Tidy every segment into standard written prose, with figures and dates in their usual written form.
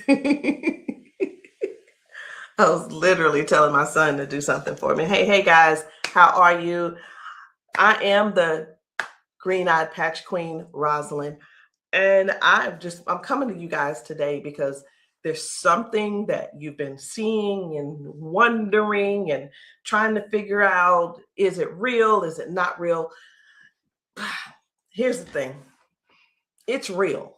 I was literally telling my son to do something for me. Hey guys, how are you? I am the green-eyed patch queen, Rosalind, and I'm coming to you guys today because there's something that you've been seeing and wondering and trying to figure out, is it real? Is it not real? Here's the thing. It's real,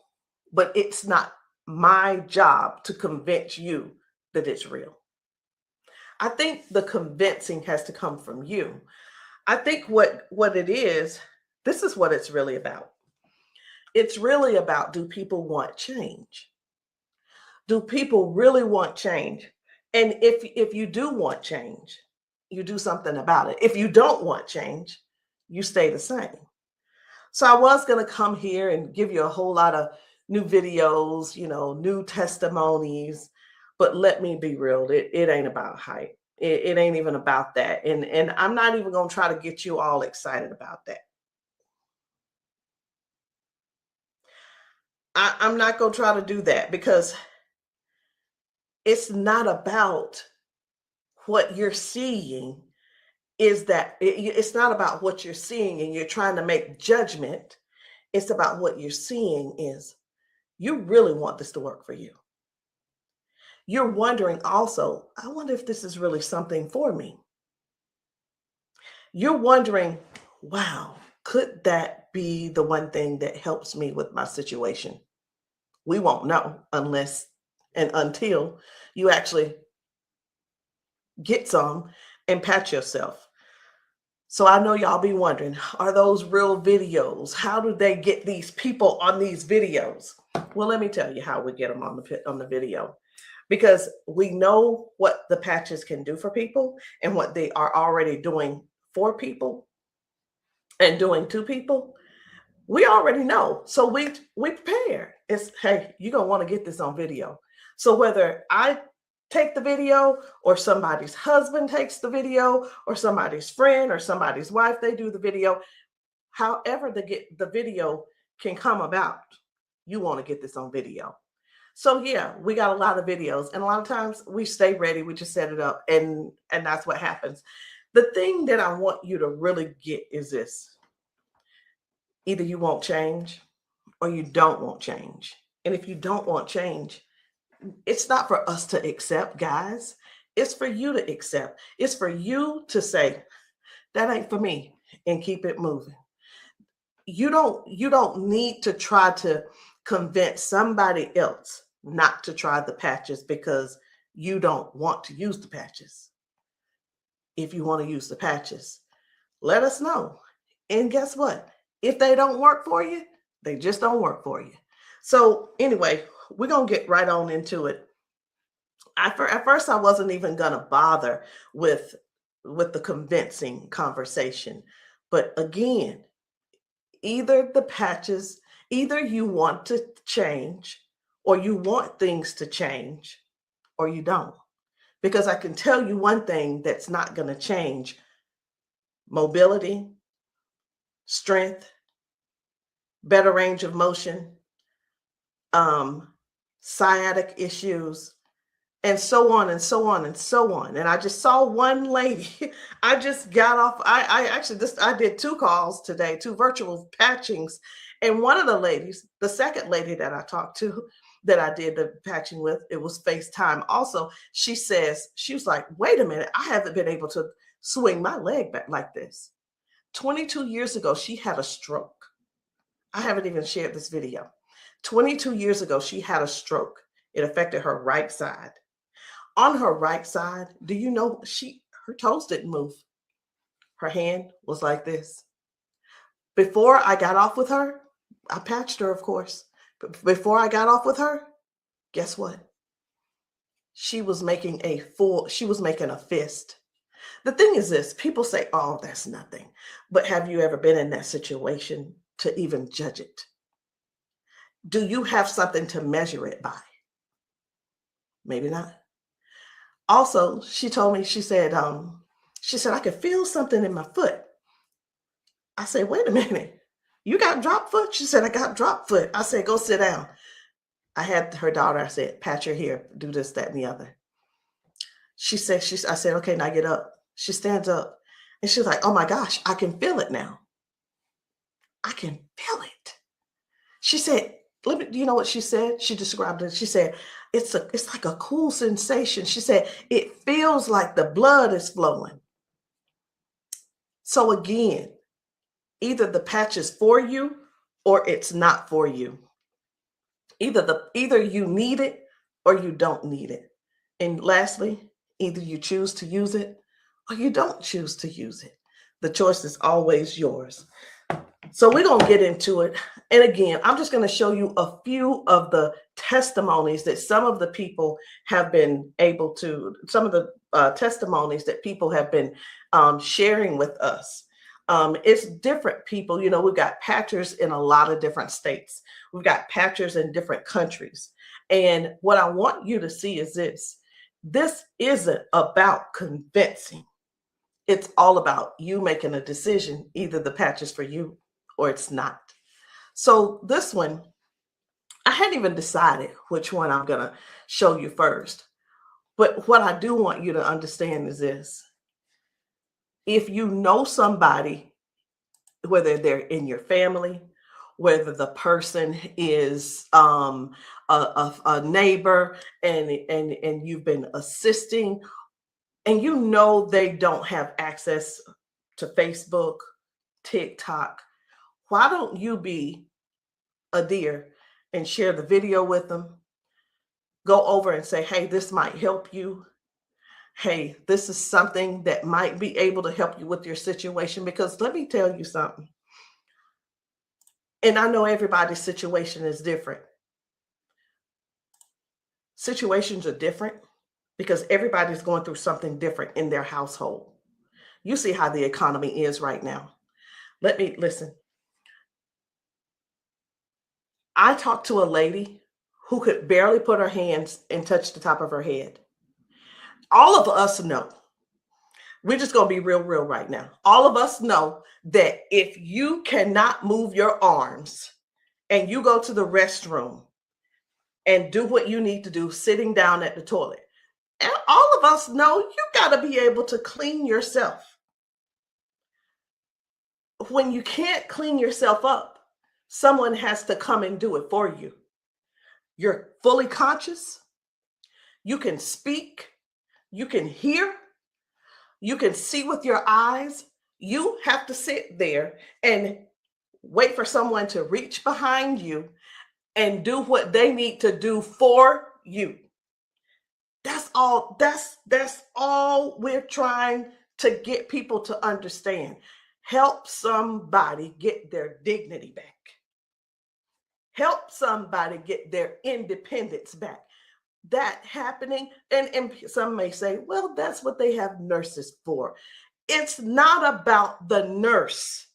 but it's not my job to convince you that it's real. I think the convincing has to come from you. I think what it is, this is what it's really about. It's really about, do people want change? Do people really want change? And if you do want change, you do something about it. If you don't want change, you stay the same. So I was going to come here and give you a whole lot of new videos, new testimonies, but let me be real, it ain't about hype. It ain't even about that. And I'm not even going to try to get you all excited about that. I'm not going to try to do that because it's not about what you're seeing. It's not about what you're seeing and you're trying to make judgment. It's about what you're seeing is you really want this to work for you. You're wondering also, I wonder if this is really something for me. You're wondering, wow, could that be the one thing that helps me with my situation? We won't know unless and until you actually get some and pat yourself. So I know y'all be wondering, are those real videos? How do they get these people on these videos? Well, let me tell you how we get them on the video. Because we know what the patches can do for people and what they are already doing for people and doing to people. We already know. So we prepare. It's, hey, you're going to want to get this on video. So whether I take the video or somebody's husband takes the video or somebody's friend or somebody's wife, they do the video, however the video can come about, you want to get this on video. So yeah, we got a lot of videos, and a lot of times we stay ready. We just set it up, and that's what happens. The thing that I want you to really get is this: either you won't change, or you don't want change. And if you don't want change, it's not for us to accept, guys. It's for you to accept. It's for you to say, that ain't for me, and keep it moving. You don't need to try to convince somebody else not to try the patches because you don't want to use the patches. If you want to use the patches, let us know. And guess what? If they don't work for you, they just don't work for you. So anyway, we're going to get right on into it. At first, I wasn't even going to bother with the convincing conversation. But again, either the patches, either you want to change or you want things to change or you don't. Because I can tell you one thing that's not going to change: mobility, strength, better range of motion, sciatic issues, and so on and so on and so on. And I just saw one lady. I just got off. I did 2 calls today, 2 virtual patchings. And one of the ladies, the second lady that I talked to, that I did the patching with, it was FaceTime also. She was like, wait a minute, I haven't been able to swing my leg back like this. 22 years ago, she had a stroke. I haven't even shared this video. 22 years ago, she had a stroke. It affected her right side. On her right side, do you know her toes didn't move? Her hand was like this. Before I got off with her, I patched her, of course. But before I got off with her, guess what? She was making a fist. The thing is this: people say, oh, that's nothing. But have you ever been in that situation to even judge it? Do you have something to measure it by? Maybe not. Also, she told me, she said, I could feel something in my foot. I said, wait a minute, you got drop foot? She said, I got drop foot. I said, go sit down. I had her daughter, I said, pat your hair, do this, that, and the other. I said, okay, now get up. She stands up and she's like, oh my gosh, I can feel it now. I can feel it. She said, do you know what she said? She described it. She said, it's like a cool sensation. She said, it feels like the blood is flowing. So again, either the patch is for you or it's not for you. Either you need it or you don't need it. And lastly, either you choose to use it or you don't choose to use it. The choice is always yours. So we're going to get into it. And again, I'm just going to show you a few of the testimonies that some of the people have been able to, some of the testimonies that people have been sharing with us. It's different people. You know, we've got patchers in a lot of different states. We've got patchers in different countries. And what I want you to see is this. This isn't about convincing. It's all about you making a decision. Either the patch is for you or it's not. So this one, I hadn't even decided which one I'm going to show you first. But what I do want you to understand is this. If you know somebody, whether they're in your family, whether the person is a neighbor and you've been assisting, and you know they don't have access to Facebook, TikTok, why don't you be a dear and share the video with them? Go over and say, hey, this might help you. Hey, this is something that might be able to help you with your situation. Because let me tell you something. And I know everybody's situation is different. Situations are different because everybody's going through something different in their household. You see how the economy is right now. Listen. I talked to a lady who could barely put her hands and touch the top of her head. All of us know, we're just going to be real right now. All of us know that if you cannot move your arms and you go to the restroom and do what you need to do sitting down at the toilet, and all of us know you got to be able to clean yourself. When you can't clean yourself up, someone has to come and do it for you. You're fully conscious. You can speak. You can hear. You can see with your eyes. You have to sit there and wait for someone to reach behind you and do what they need to do for you. That's all. That's all we're trying to get people to understand. Help somebody get their dignity back. Help somebody get their independence back. That happening, and some may say, well, that's what they have nurses for. It's not about the nurse.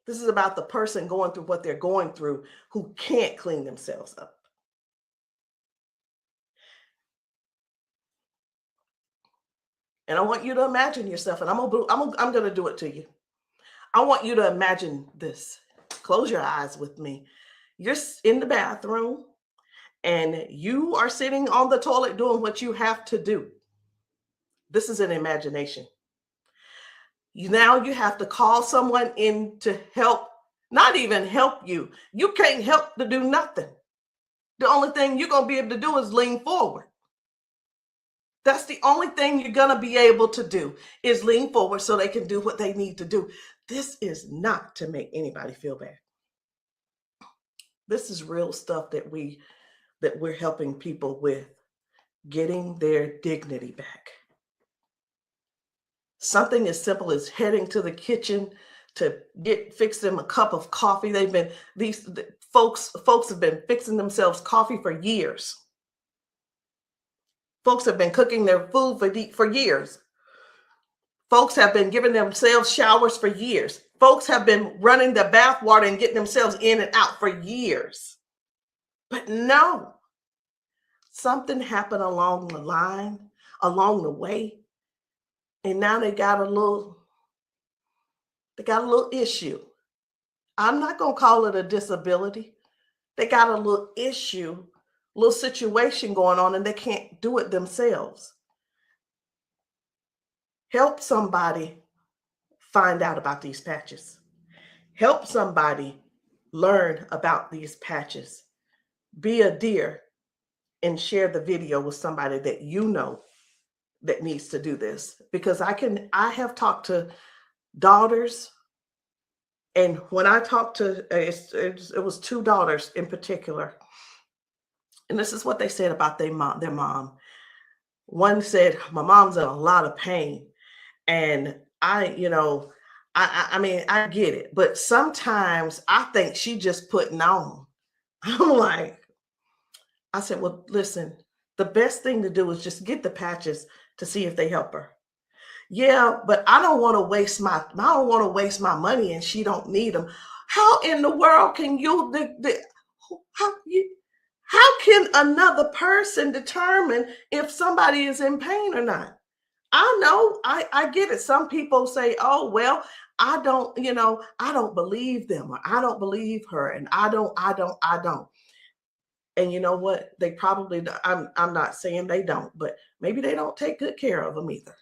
This is about the person going through what they're going through who can't clean themselves up. And I want you to imagine yourself, and I'm going to do it to you. I want you to imagine this. Close your eyes with me. You're in the bathroom and you are sitting on the toilet doing what you have to do. This is an imagination. Now you have to call someone in to help, not even help you. You can't help to do nothing. The only thing you're going to be able to do is lean forward. That's the only thing you're going to be able to do is lean forward so they can do what they need to do. This is not to make anybody feel bad. This is real stuff that we're helping people with, getting their dignity back. Something as simple as heading to the kitchen to fix them a cup of coffee. These folks have been fixing themselves coffee for years. Folks have been cooking their food for years. Folks have been giving themselves showers for years. Folks have been running the bath water and getting themselves in and out for years. But no, something happened along the line, along the way, and now they got a little issue. I'm not going to call it a disability They got a little issue, little situation going on, and they can't do it themselves. Help somebody find out about these patches. Help somebody learn about these patches. Be a dear and share the video with somebody that you know that needs to do this. Because I have talked to daughters, and when I talked to, it was two daughters in particular, and this is what they said about their mom. One said, my mom's in a lot of pain. And I mean, I get it, but sometimes I think she just putting on. I'm like, I said, well, listen, the best thing to do is just get the patches to see if they help her. Yeah, but I don't want to waste my money and she don't need them. How in the world can how can another person determine if somebody is in pain or not? I know, I get it. Some people say, oh, well, I don't believe them, or I don't believe her, and I don't. And you know what? They probably, I'm not saying they don't, but maybe they don't take good care of them either.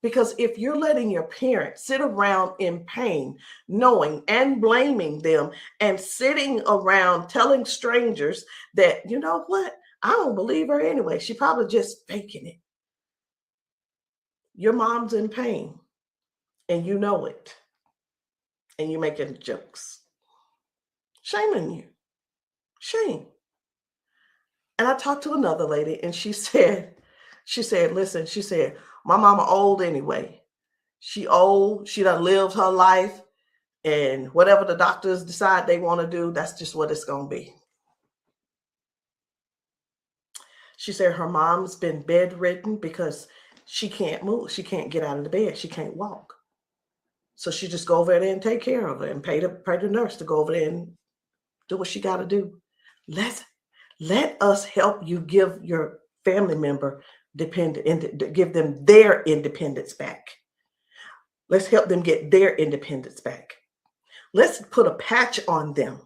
Because if you're letting your parents sit around in pain, knowing and blaming them, and sitting around telling strangers that, you know what, I don't believe her anyway, she probably just faking it. Your mom's in pain and you know it, and you're making jokes. Shame on you. Shame. And I talked to another lady and she said, listen, she said, my mama old anyway. She old, she done lived her life, and whatever the doctors decide they want to do, that's just what it's going to be. She said her mom's been bedridden because she can't move. She can't get out of the bed. She can't walk. So she just go over there and take care of her and pay the nurse to go over there and do what she got to do. Let us help you give your family member give them their independence back. Let's help them get their independence back. Let's put a patch on them.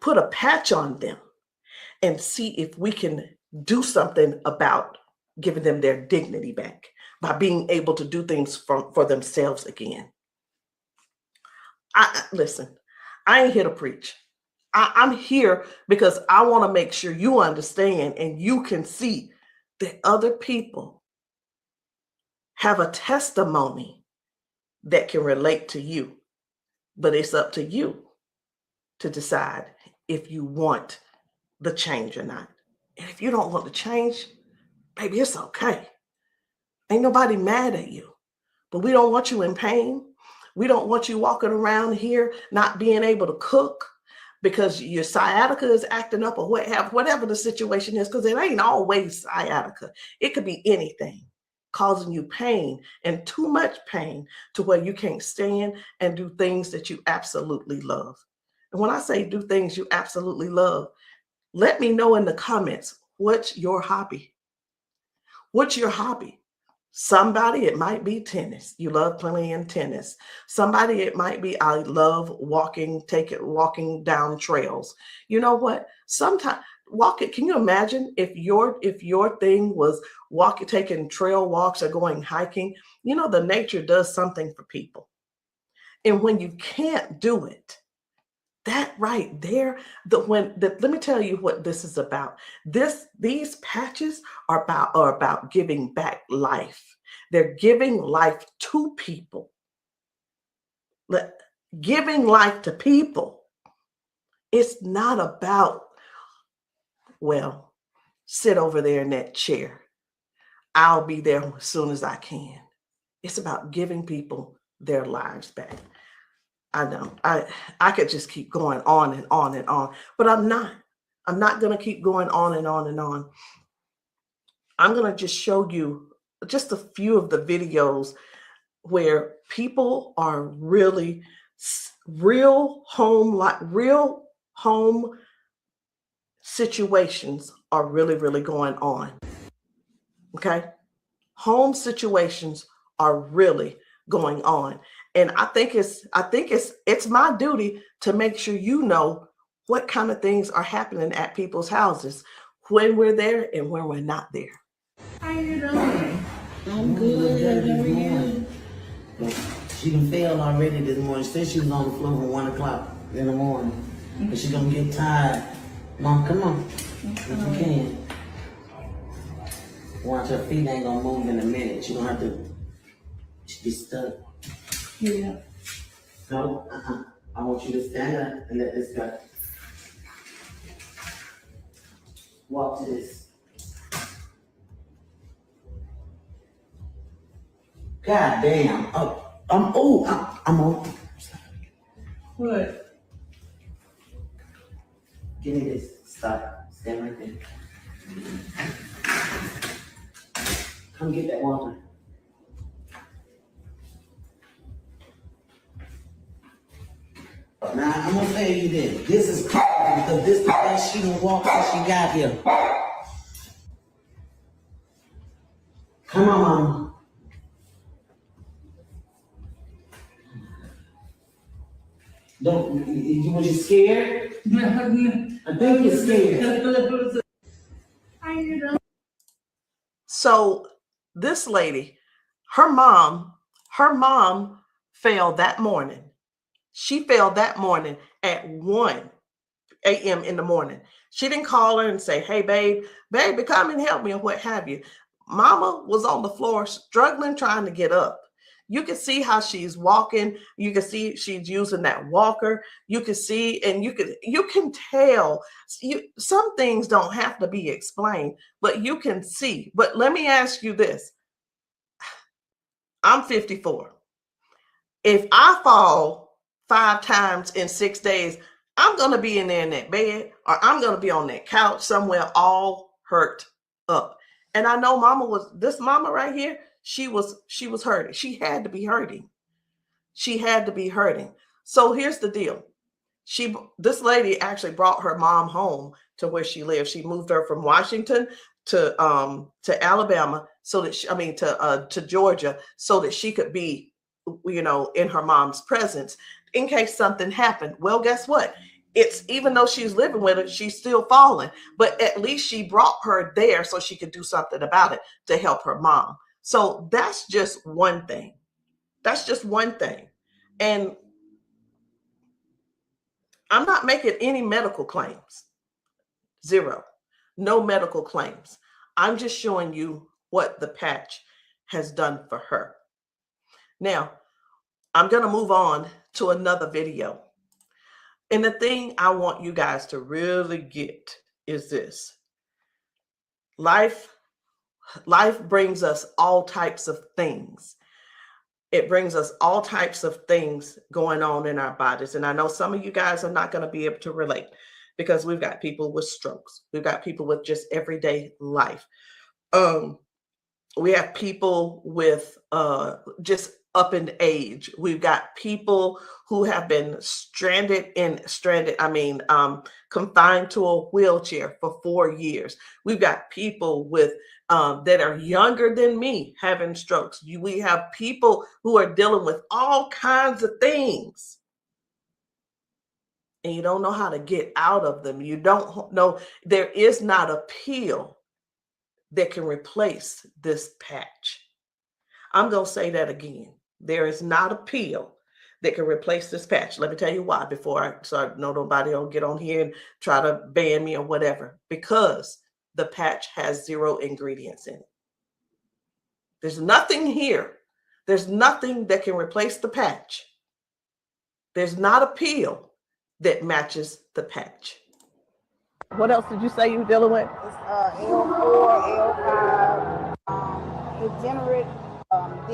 Put a patch on them and see if we can do something about giving them their dignity back by being able to do things for themselves again. Listen, I ain't here to preach. I'm here because I want to make sure you understand and you can see that other people have a testimony that can relate to you. But it's up to you to decide if you want the change or not. And if you don't want the change, baby, it's okay. Ain't nobody mad at you. But we don't want you in pain. We don't want you walking around here not being able to cook because your sciatica is acting up, or whatever the situation is, because it ain't always sciatica. It could be anything causing you pain, and too much pain to where you can't stand and do things that you absolutely love. And when I say do things you absolutely love, let me know in the comments, what's your hobby? What's your hobby? Somebody, it might be tennis. You love playing tennis. Somebody, it might be, I love walking down trails. You know what? Sometimes walking, can you imagine if your thing was taking trail walks or going hiking? You know, the nature does something for people. And when you can't do it, that right there, let me tell you what this is about. These patches are about giving back life. They're giving life to people. Giving life to people. It's not about, well, sit over there in that chair. I'll be there as soon as I can. It's about giving people their lives back. I know I could just keep going on and on and on, but I'm not going to keep going on and on and on. I'm going to just show you just a few of the videos where people are really real home situations are really going on. Okay. Home situations are really going on. And I think it's my duty to make sure you know what kind of things are happening at people's houses when we're there and when we're not there. How you doing? I'm good. How are you? She done failed already this morning. She said she was on the floor from 1 o'clock in the morning. But she gonna get tired. Mom, come on. If you can. Watch, her feet ain't gonna move in a minute. She gonna have to be stuck. Yeah. No, I want you to stand up and let this go. Walk to this. God damn. I'm on. What? Give me this. Stop. Stand right there. Come get that water. Now, I'm gonna tell you this. This is crazy because this is the best she done walked since she got here. Come on, Mama. Don't, was you scared? I think you're scared. How you doing? So this lady, her mom fell that morning. She fell that morning at 1 a.m. in the morning. She didn't call her and say, hey, baby, come and help me, or what have you. Mama was on the floor struggling, trying to get up. You can see how she's walking. You can see she's using that walker. You can see, and you can tell. Some things don't have to be explained, but you can see. But let me ask you this. I'm 54. If I fall 5 times in 6 days, I'm going to be in there in that bed, or I'm going to be on that couch somewhere all hurt up. And I know this mama right here, she was hurting. She had to be hurting. She had to be hurting. So here's the deal. This lady actually brought her mom home to where she lived. She moved her from Washington to Alabama to Georgia, so that she could be, in her mom's presence in case something happened. Well, guess what? It's, even though she's living with her, she's still falling, but at least she brought her there so she could do something about it to help her mom. So that's just one thing. That's just one thing. And I'm not making any medical claims. Zero. No medical claims. I'm just showing you what the patch has done for her. Now, I'm going to move on to another video. And the thing I want you guys to really get is this. Life brings us all types of things. It brings us all types of things going on in our bodies. And I know some of you guys are not going to be able to relate, because we've got people with strokes. We've got people with just everyday life. We have people with just up in age. We've got people who have been confined to a wheelchair for 4 years. We've got people with that are younger than me having strokes. We have people who are dealing with all kinds of things, and you don't know how to get out of them. You don't know. There is not a pill that can replace this patch. I'm going to say that again. There is not a pill that can replace this patch. Let me tell you why, so I know nobody will get on here and try to ban me or whatever. Because the patch has 0 ingredients in it. There's nothing here. There's nothing that can replace the patch. There's not a pill that matches the patch. What else did you say you were dealing with? It's L4, L5,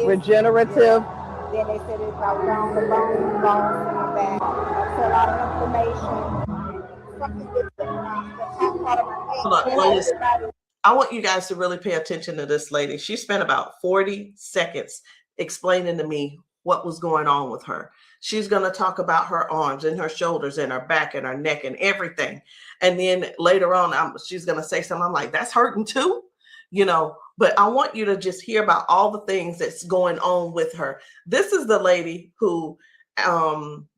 Regenerative. Yeah. Then they said it's about down the bone, bones in the back. That's a lot of inflammation. Something that's part of my head. I want you guys to really pay attention to this lady. She spent about 40 seconds explaining to me what was going on with her. She's going to talk about her arms and her shoulders and her back and her neck and everything. And then later on, she's going to say something. I'm like, that's hurting too, but I want you to just hear about all the things that's going on with her. This is the lady who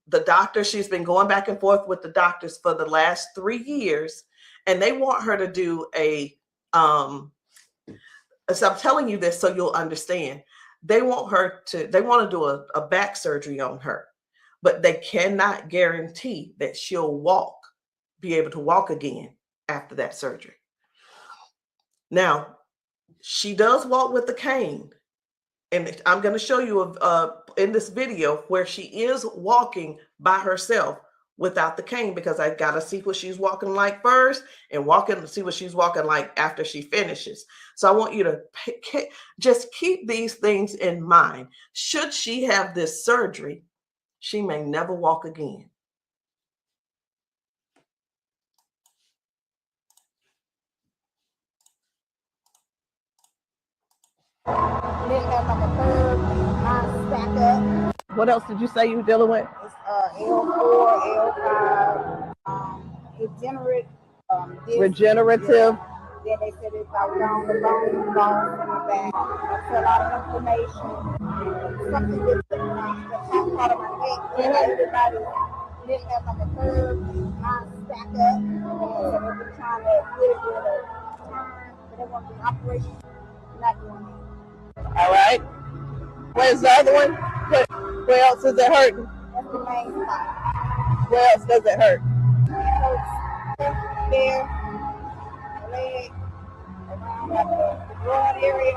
the doctor, she's been going back and forth with the doctors for the last 3 years, and they want her to do a so I'm telling you this so you'll understand. They want to do a back surgery on her, but they cannot guarantee that she'll be able to walk again after that surgery. Now, she does walk with the cane, and I'm going to show you in this video where she is walking by herself without the cane, because I got to see what she's walking like first and see what she's walking like after she finishes. So I want you to just keep these things in mind. Should she have this surgery, she may never walk again. Then have like a curve, mine stack up. What else did you say you were dealing with? It's L4, L5, regenerative. Yeah. Then they said it's like down the bone, bones in the back. That's a lot of inflammation. Something with the top part of my neck. Everybody didn't have like a curve, mine stack up. So they've been trying to get it with a turn, but they want the operation. Not doing it. All right. Where's the other one? Where else is it hurting? That's the main spot. Where else does it hurt? It hurts there, leg, around like the broad area,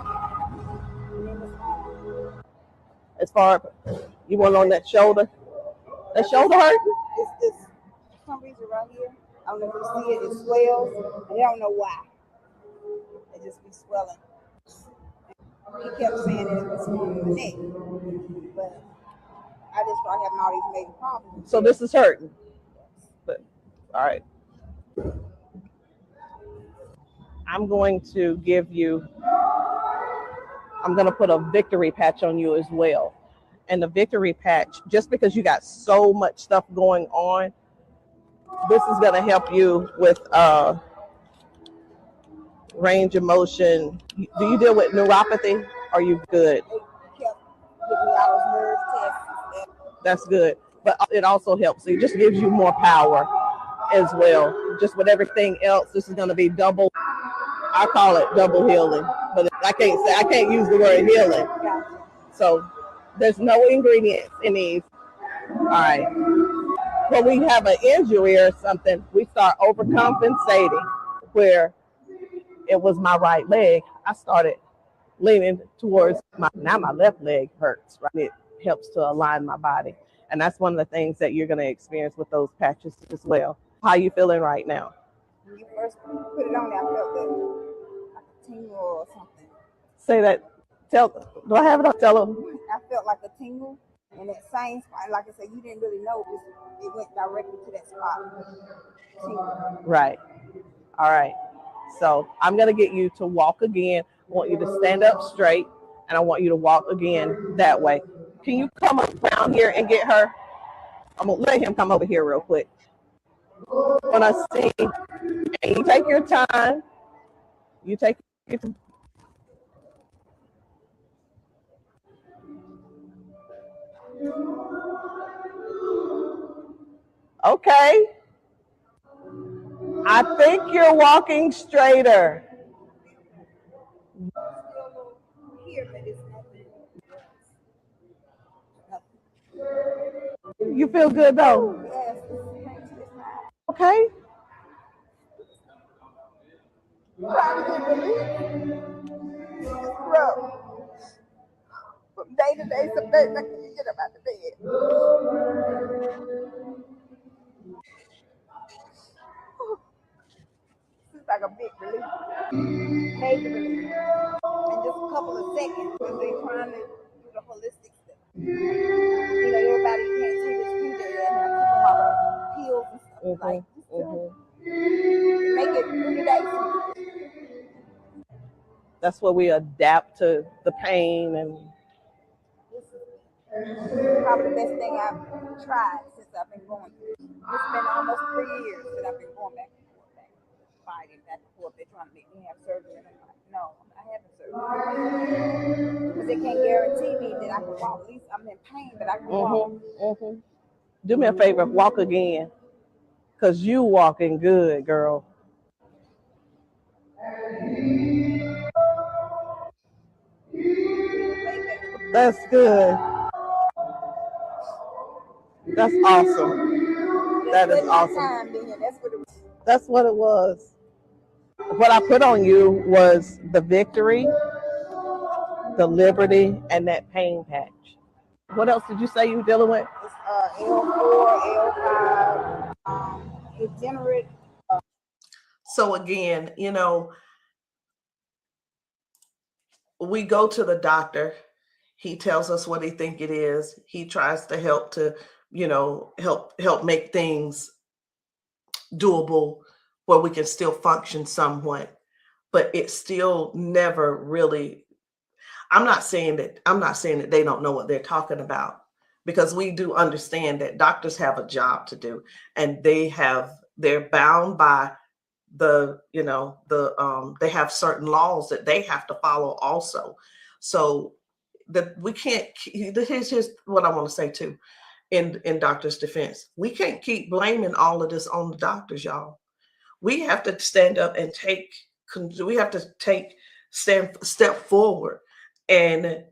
and then it's on. As far you want on that shoulder? That shoulder hurt? It's this, for some reason right here, I don't know if you see it, it swells, and I don't know why. It just be swelling. He kept saying that it was on the neck, but I just started having all these major problems. So this is hurting. But, all right. I'm going to put a victory patch on you as well. And the victory patch, just because you got so much stuff going on, this is going to help you with range of motion. Do you deal with neuropathy? Are you good? They kept giving me all those nerve tests. That's good. But it also helps. It just gives you more power as well. Just with everything else, this is going to be double. I call it double healing, but I can't use the word healing. So there's no ingredients in these. All right. When we have an injury or something, we start overcompensating. Where it was my right leg, I started leaning towards my left leg hurts, right? It helps to align my body. And that's one of the things that you're going to experience with those patches as well. How are you feeling right now? When you first put it on there, I felt like a tingle or something. Say that. Do I have it up? Tell them. I felt like a tingle, and that same spot, like I said, you didn't really know it went directly to that spot. Tingle. Right. All right. So I'm going to get you to walk again. I want you to stand up straight, and I want you to walk again that way. Can you come up down here and get her? I'm going to let him come over here real quick. When I sing, and you take your time. You take your time. Okay. I think you're walking straighter. You feel good though? Okay. From day to day, some days I can't get up out of bed. It's like a big relief, major relief, in just a couple of seconds because they're trying to do the holistic stuff. You know, everybody can't see this future yet, and I keep them all the pills and stuff like make it 3 days. That's where we adapt to the pain, and this is probably the best thing I've tried since I've been going through. It's been almost 3 years that I've been going back and forth, fighting back and forth. They're trying to make me have surgery, and I'm like, no, I'm not having surgery because they can't guarantee me that I can walk. At least I'm in pain, but I can walk. Do me a favor, walk again, because you walking good, girl. That's good. That's awesome. That is awesome. That's what it was. What I put on you was the victory, the liberty, and that pain patch. What else did you say you were dealing with? It's L4, L5, degenerate. So again, we go to the doctor. He tells us what he think it is. He tries to help help make things doable where we can still function somewhat, but it's still never really. I'm not saying that they don't know what they're talking about, because we do understand that doctors have a job to do, and they're bound by they have certain laws that they have to follow also. So that we can't. Here's what I want to say too, in doctors' defense. We can't keep blaming all of this on the doctors, y'all. We have to stand up and step forward and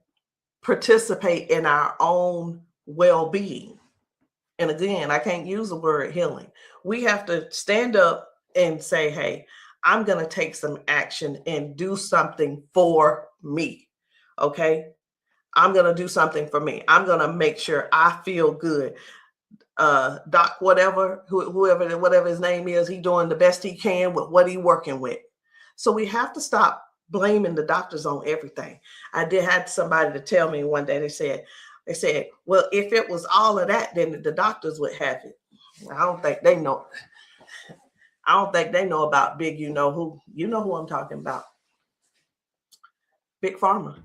participate in our own well-being. And again, I can't use the word healing. We have to stand up and say, hey, I'm going to take some action and do something for me. Okay. I'm going to do something for me. I'm going to make sure I feel good. Doc, whatever his name is, he doing the best he can with what he working with. So we have to stop blaming the doctors on everything. I had somebody to tell me one day, they said, well, if it was all of that, then the doctors would have it. I don't think they know. I don't think they know about big, you know who I'm talking about. Big Pharma.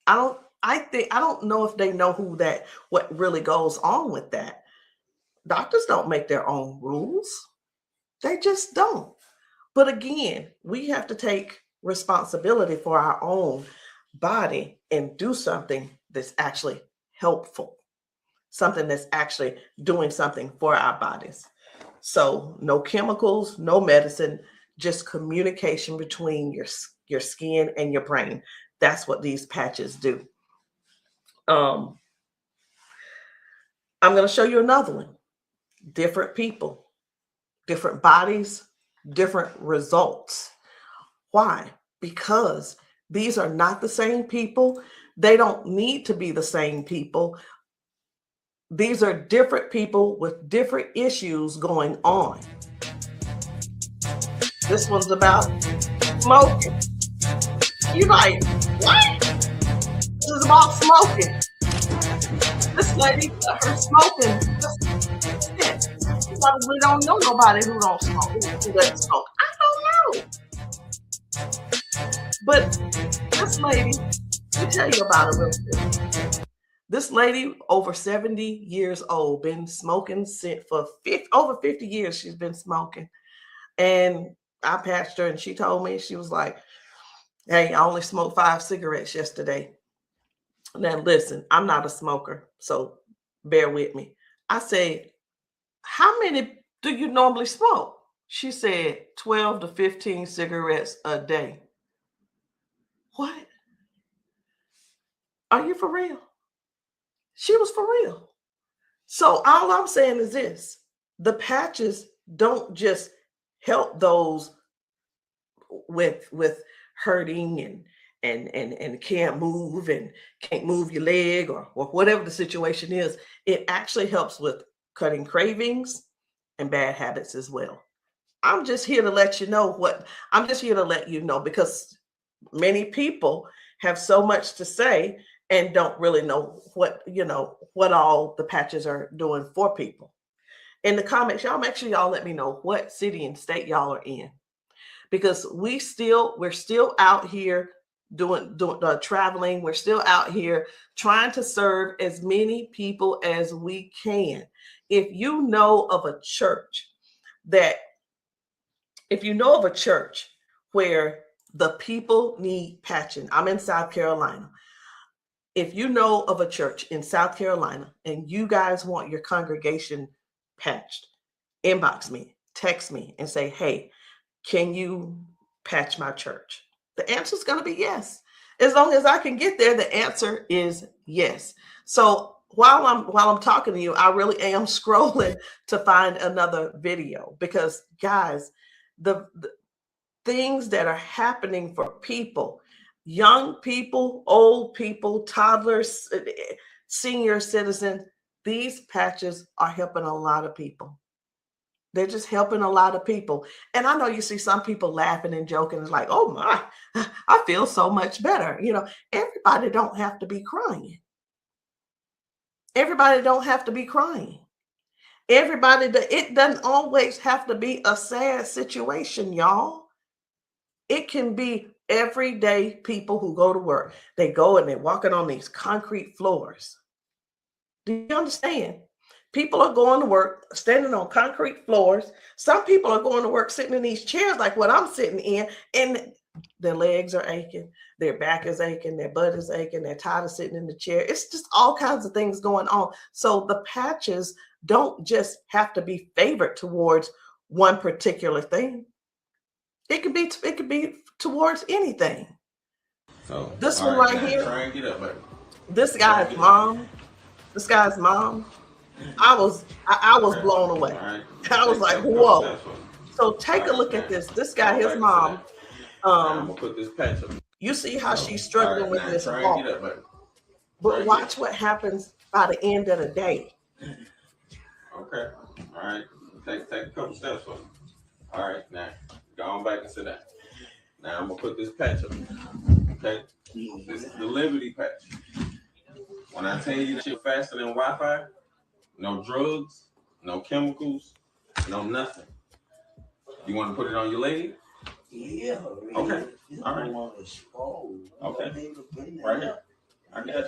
I don't know if they know what really goes on with that. Doctors don't make their own rules. They just don't. But again, we have to take responsibility for our own body and do something that's actually helpful, something that's actually doing something for our bodies. So no chemicals, no medicine, just communication between your skin and your brain. That's what these patches do. I'm going to show you another one. Different people, different bodies, different results. Why? Because these are not the same people. They don't need to be the same people. These are different people with different issues going on. This one's about smoking. You're like, what? This is about smoking. This lady, her smoking. You probably don't know nobody who don't smoke, who doesn't smoke. I don't know. But this lady, let me tell you about her real quick. This lady, over 70 years old, been smoking for over 50 years. She's been smoking. And I patched her, and she told me, she was like, hey, I only smoked 5 cigarettes yesterday. Now, listen, I'm not a smoker, so bear with me. I said, how many do you normally smoke? She said 12 to 15 cigarettes a day. What? Are you for real? She was for real. So all I'm saying is this: the patches don't just help those with hurting and can't move and can't move your leg or whatever the situation is. It actually helps with cutting cravings and bad habits as well. I'm just here to let you know because many people have so much to say and don't really know what all the patches are doing for people. In the comments, y'all make sure y'all let me know what city and state y'all are in, because we're still out here doing traveling. We're still out here trying to serve as many people as we can. If you know of a church where the people need patching, I'm in South Carolina. if you know of a church in South Carolina and you guys want your congregation patched, inbox me, text me, and say, hey, can you patch my church? The answer is going to be yes. As long as I can get there, the answer is yes. So while I'm talking to you, I really am scrolling to find another video, because guys, the things that are happening for people, young people, old people, toddlers, senior citizens, these patches are helping a lot of people. They're just helping a lot of people. And I know you see some people laughing and joking. It's like, oh my, I feel so much better. You know, everybody don't have to be crying. Everybody don't have to be crying. It doesn't always have to be a sad situation, y'all. It can be everyday people who go to work. They go and they're walking on these concrete floors. Do you understand? People are going to work standing on concrete floors. Some people are going to work sitting in these chairs like what I'm sitting in, and their legs are aching, their back is aching, their butt is aching, they're tired of sitting in the chair. It's just all kinds of things going on. So the patches don't just have to be favored towards one particular thing. It could be towards anything. So this one right here, try and get up, baby. This guy's mom, I was blown away. Right. I was like, whoa. So take a look at this. This guy, his mom, I'm gonna put this patch up. you see how she's struggling with this try walk. and get up, baby. But watch what happens by the end of the day. Okay. All right. Take a couple steps for me. All right. Now go on back and sit down. Now I'm gonna put this patch up. Okay. This is the Liberty patch. When I tell you that you're faster than Wi-Fi, no drugs, no chemicals, no nothing. You want to put it on your leg? Yeah. Okay. All right. Okay. Right here. I got you.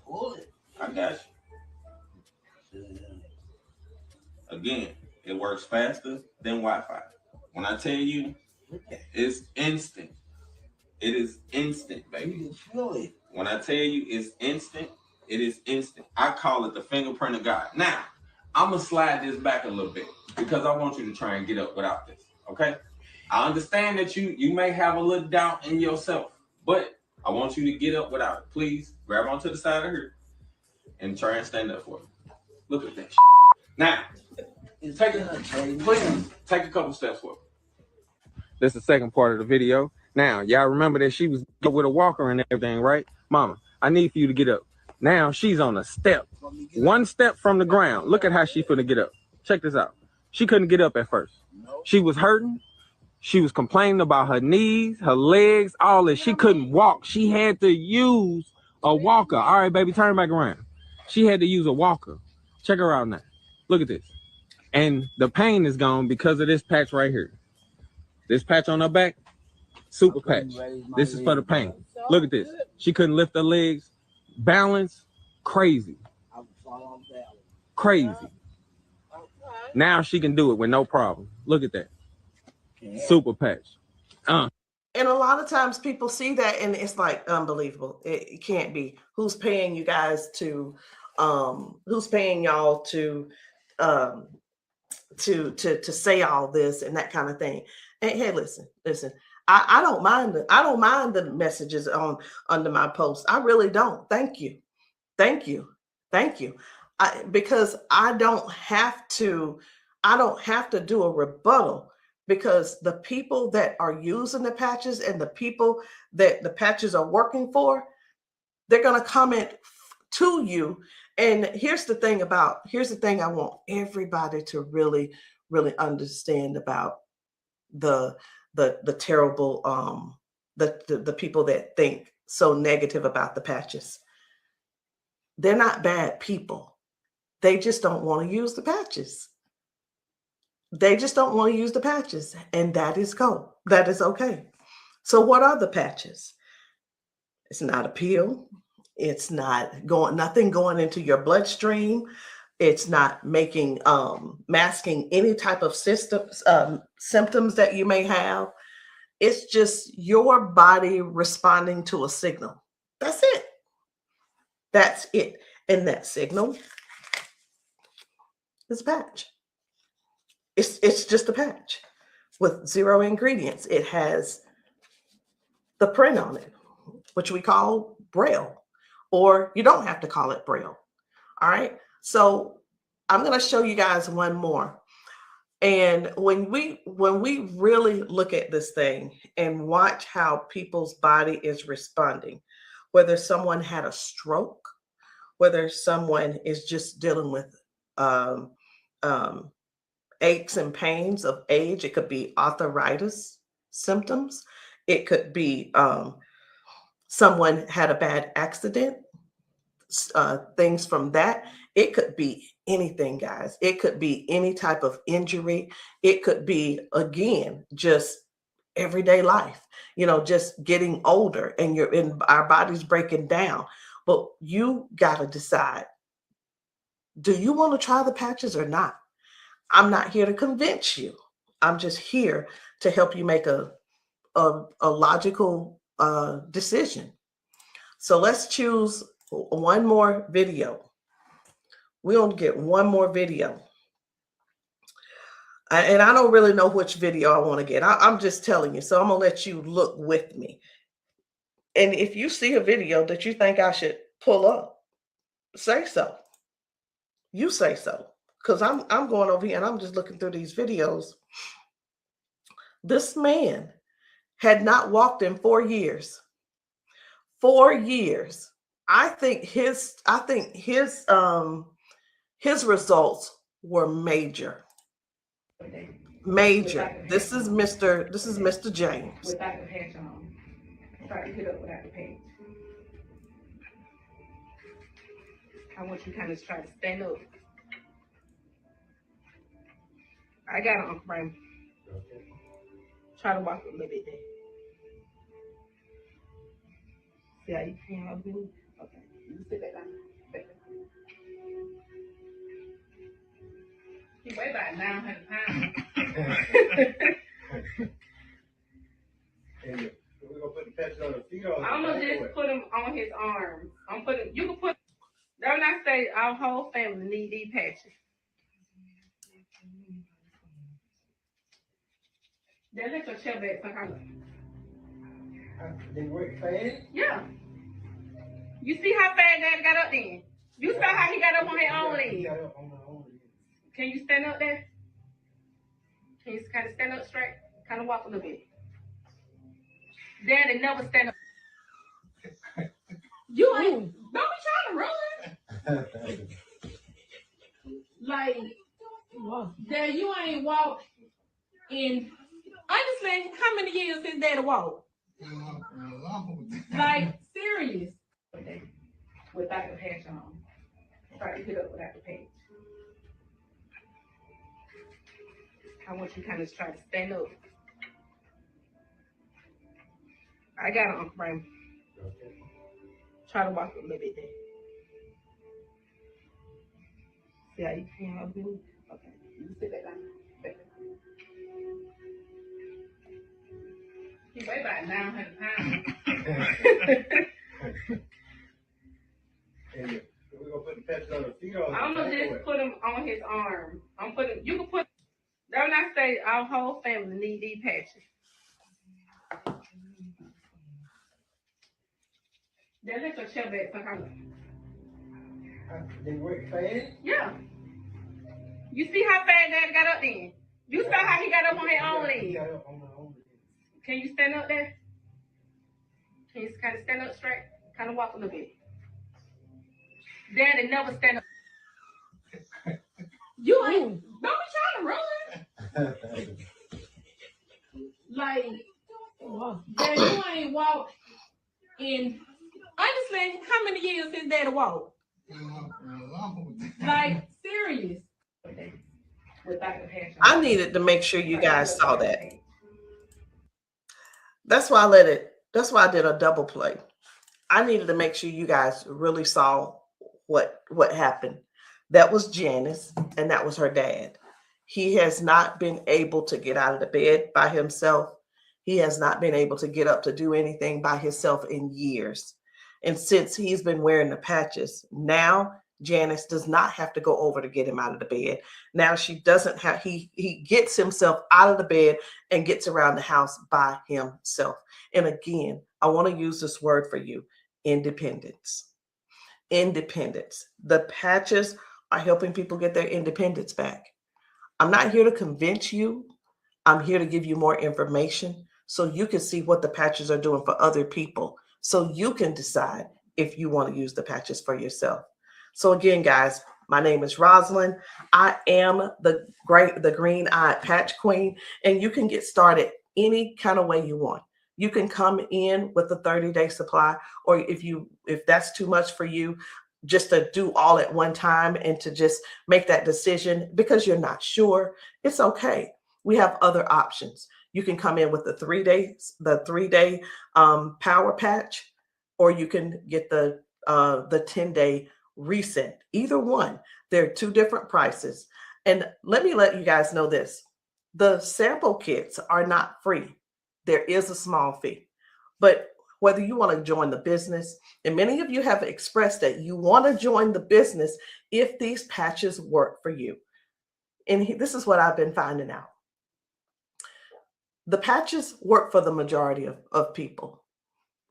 Pull it. I got you. Again, it works faster than Wi-Fi. When I tell you, it's instant. It is instant, baby. You can feel it. When I tell you it's instant, it is instant. I call it the fingerprint of God. Now, I'm going to slide this back a little bit because I want you to try and get up without this, okay? I understand that you may have a little doubt in yourself, but I want you to get up without it. Please grab onto the side of her and try and stand up for me. Look at that shit. Now, take a couple steps forward. This is the second part of the video. Now, y'all remember that she was with a walker and everything, right? Mama, I need for you to get up. Now she's on a step. One step from the ground. Look at how she finna get up. Check this out. She couldn't get up at first. She was hurting. She was complaining about her knees, her legs, all that. She couldn't walk. She had to use a walker. All right, baby, turn back around. She had to use a walker. Check her out now. Look at this. And the pain is gone because of this patch right here. This patch on her back, super patch. This is for the pain. Look at this. She couldn't lift her legs. Balance, crazy. Crazy. Now she can do it with no problem. Look at that. Super patch. And a lot of times people see that and it's like unbelievable. It can't be. Who's paying you guys to who's paying y'all to say all this and that kind of thing. And hey, listen. I don't mind the messages under my post. I really don't. Thank you. Because I don't have to do a rebuttal, because the people that are using the patches and the people that the patches are working for, they're going to comment to you. And here's the thing I want everybody to really, really understand about the terrible, the people that think so negative about the patches. They're not bad people. They just don't want to use the patches. And that is cool. That is okay. So what are the patches? It's not a pill. It's not nothing going into your bloodstream. It's not masking any type of symptoms that you may have. It's just your body responding to a signal. That's it. That's it. And that signal is a patch. It's just a patch with 0 ingredients. It has the print on it, which we call Braille, or you don't have to call it Braille. All right. So I'm going to show you guys one more. And when we really look at this thing and watch how people's body is responding, whether someone had a stroke, whether someone is just dealing with aches and pains of age, it could be arthritis symptoms, it could be someone had a bad accident, things from that. It could be anything, guys. It could be any type of injury. It could be, again, just everyday life, just getting older and our body's breaking down. But you got to decide, do you want to try the patches or not? I'm not here to convince you. I'm just here to help you make a logical decision. So let's choose one more video. We're going to get one more video. And I don't really know which video I want to get. I'm just telling you. So I'm going to let you look with me. And if you see a video that you think I should pull up, say so. You say so. Because I'm going over here and I'm just looking through these videos. This man had not walked in 4 years. 4 years. I think his results were major. Major. This is Mr. James. Without the patch on. Try to get up without the patch. I want you to kind of try to stand up. I got it, Uncle Brian. Try to walk a little bit there. See how you can help me? Okay. You sit back down. He weigh about 900 pounds. We're gonna put the patch on the feet or I'm gonna just put him on his arms. You can put, don't I say our whole family need these patches. Then let your chair back for her. They work fast? Yeah. You see how fast Daddy got up then? You saw how he got up on his own leg. Can you stand up there? Can you kind of stand up straight? Kind of walk a little bit. Daddy never stand up. You ain't, don't be trying to run. Like, Dad, you ain't walked in, honestly, how many years since Daddy walked? Like, serious. Without the patch on. Try to get up without the patch. I want you to kind of try to stand up. I got it, Uncle Brian. Try to walk a little bit there. See how you can help me? Okay. You sit back down. He weigh about 900 pounds. We're gonna put the patch on the feet or I'm gonna just put him on his arm. You can put, don't I say our whole family need these patches. Then let your chair back for her. They work fast? Yeah. You see how fast Daddy got up then? You saw how he got up on his own leg. Can you stand up there? Can you kind of stand up straight? Kind of walk a little bit. Daddy never stand up. You ain't, don't be trying to run. Like, Dad, you ain't walked in, honestly, how many years since Daddy walked? Like, serious. Without the patch on. I needed to make sure you guys saw that. That's why I did a double play. I needed to make sure you guys really saw what happened. That was Janice, and that was her dad. He has not been able to get out of the bed by himself. He has not been able to get up to do anything by himself in years. And since he's been wearing the patches, now Janice does not have to go over to get him out of the bed. Now she doesn't have, he gets himself out of the bed and gets around the house by himself. And again, I want to use this word for you, independence. Independence. The patches are helping people get their independence back. I'm not here to convince you. I'm here to give you more information so you can see what the patches are doing for other people, so you can decide if you want to use the patches for yourself. So again, guys, my name is Rosalind. I am the green-eyed patch queen, and you can get started any kind of way you want. You can come in with a 30-day supply, or if that's too much for you, just to do all at one time and to just make that decision because you're not sure, it's okay. We have other options. You can come in with the 3-day power patch, or you can get the 10-day reset. Either one. There are two different prices. And let me let you guys know this. The sample kits are not free. There is a small fee. But whether you want to join the business, and many of you have expressed that you want to join the business if these patches work for you. And this is what I've been finding out. The patches work for the majority of people.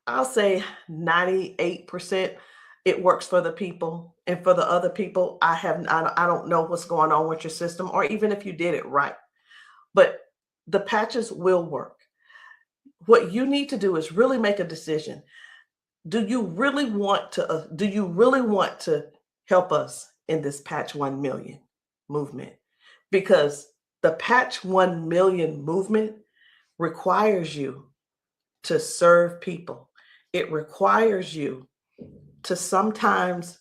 I'll say 98% it works for the people. And for the other people, I don't know what's going on with your system, or even if you did it right. But the patches will work. What you need to do is really make a decision. Do you really want to help us in this Patch 1 Million movement? Because the Patch 1 Million movement requires you to serve people. It requires you to sometimes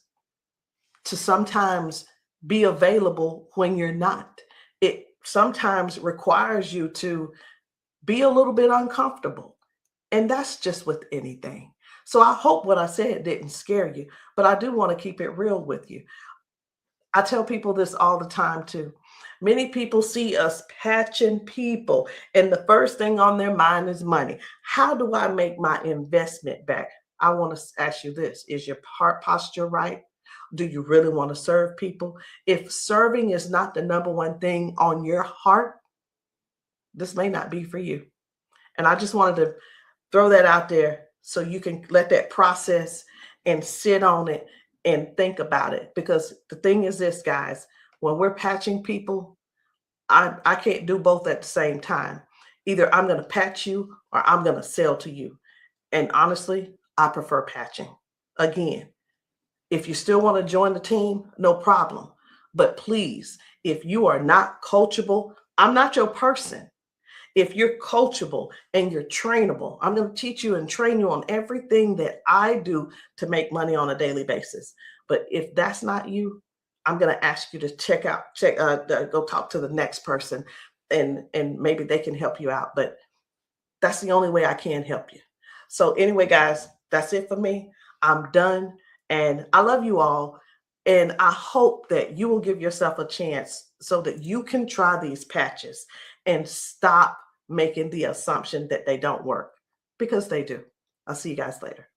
be available when you're not. It sometimes requires you to be a little bit uncomfortable. And that's just with anything. So I hope what I said didn't scare you, but I do want to keep it real with you. I tell people this all the time too. Many people see us patching people, and the first thing on their mind is money. How do I make my investment back? I want to ask you this. Is your heart posture right? Do you really want to serve people? If serving is not the number one thing on your heart, this may not be for you. And I just wanted to throw that out there so you can let that process and sit on it and think about it. Because the thing is this, guys, when we're patching people, I can't do both at the same time. Either I'm going to patch you or I'm going to sell to you. And honestly, I prefer patching. Again, if you still want to join the team, no problem. But please, if you are not coachable, I'm not your person. If you're coachable and you're trainable, I'm going to teach you and train you on everything that I do to make money on a daily basis. But if that's not you, I'm going to ask you to go talk to the next person, and maybe they can help you out. But that's the only way I can help you. So anyway, guys, that's it for me. I'm done. And I love you all. And I hope that you will give yourself a chance so that you can try these patches and stop making the assumption that they don't work, because they do. I'll see you guys later.